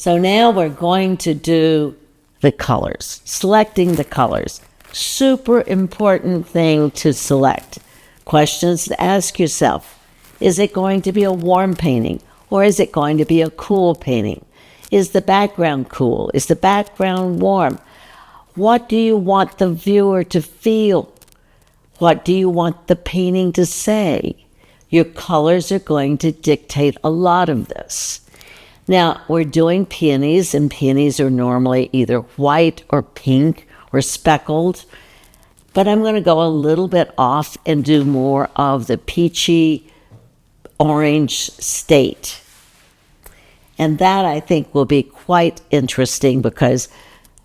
So now we're going to do the colors, selecting the colors. Super important thing to select. Questions to ask yourself. Is it going to be a warm painting or is it going to be a cool painting? Is the background cool? Is the background warm? What do you want the viewer to feel? What do you want the painting to say? Your colors are going to dictate a lot of this. Now, we're doing peonies, and peonies are normally either white or pink or speckled. But I'm going to go a little bit off and do more of the peachy orange state. And that, I think, will be quite interesting because,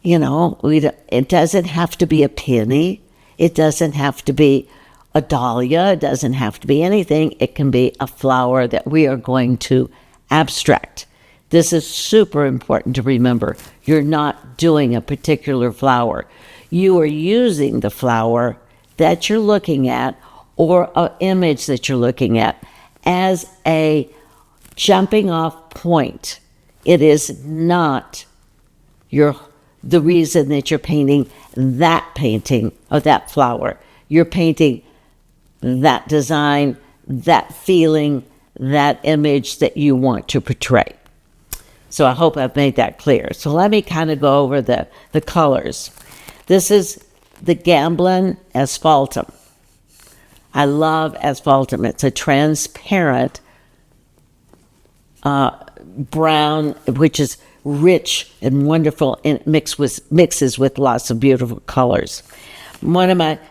it doesn't have to be a peony. It doesn't have to be a dahlia. It doesn't have to be anything. It can be a flower that we are going to abstract. This is super important to remember. You're not doing a particular flower. You are using the flower that you're looking at or an image that you're looking at as a jumping off point. It is not the reason that you're painting that painting of that flower. You're painting that design, that feeling, that image that you want to portray. So I hope I've made that clear. So let me kind of go over the colors. This is the Gamblin Asphaltum. I love asphaltum. It's a transparent brown, which is rich and wonderful, and mixes with lots of beautiful colors.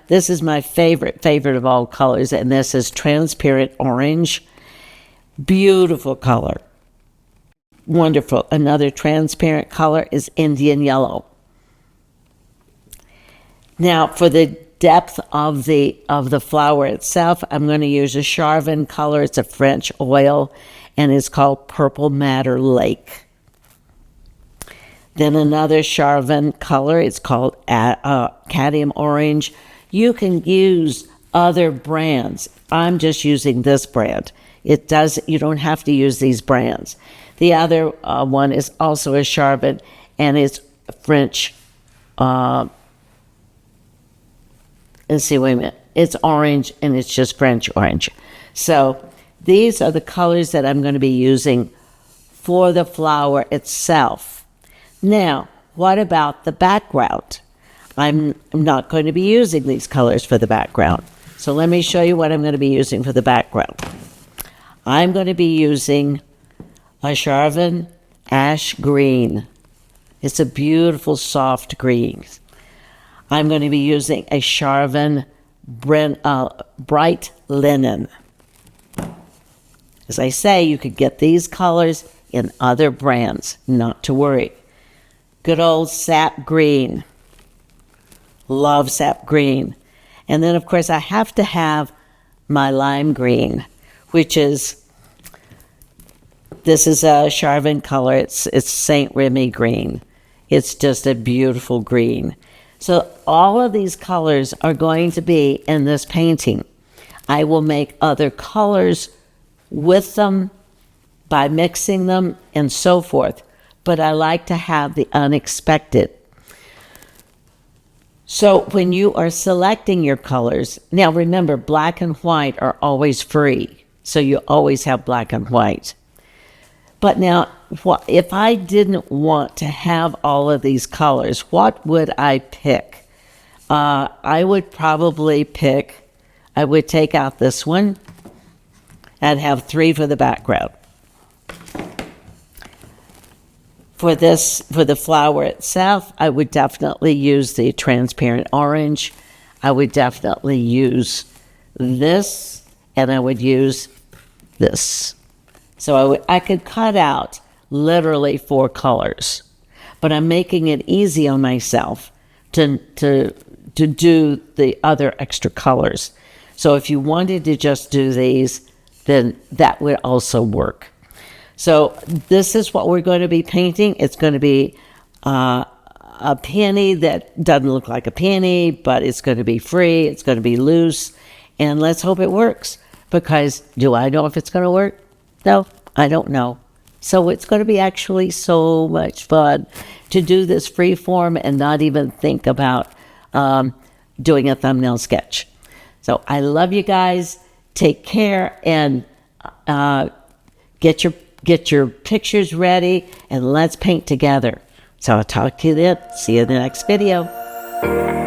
This is my favorite of all colors, and this is transparent orange. Beautiful color. Wonderful. Another transparent color is Indian yellow. Now, for the depth of the flower itself, I'm going to use a Charvin color. It's a French oil, and it's called Purple Madder Lake. Then another Charvin color, it's called Cadmium Orange. You can use other brands. I'm just using this brand. You don't have to use these brands. The other one is also a Charvin, and it's French. It's orange, and it's just French orange. So these are the colors that I'm going to be using for the flower itself. Now, what about the background? I'm not going to be using these colors for the background. So let me show you what I'm going to be using for the background. I'm going to be using a Charvin Ash Green. It's a beautiful soft green. I'm going to be using a Charvin Bright Linen. As I say, you could get these colors in other brands, not to worry. Good old Sap Green. Love Sap Green. And then, of course, I have to have my Lime Green, this is a Charvin color. It's St. Remy green. It's just a beautiful green. So all of these colors are going to be in this painting. I will make other colors with them by mixing them and so forth. But I like to have the unexpected. So when you are selecting your colors, now remember, black and white are always free. So you always have black and white. But now, if I didn't want to have all of these colors, what would I pick? I would take out this one and have 3 for the background. For the flower itself, I would definitely use the transparent orange. I would definitely use this, and I would use this. So I could cut out literally 4 colors, but I'm making it easy on myself to do the other extra colors. So if you wanted to just do these, then that would also work. So this is what we're going to be painting. It's going to be a peony that doesn't look like a peony, but it's going to be free. It's going to be loose, and let's hope it works, because do I know if it's going to work? No, I don't know. So it's going to be actually so much fun to do this free form and not even think about doing a thumbnail sketch. So I love you guys. Take care and get your pictures ready and let's paint together. So I'll talk to you then. See you in the next video.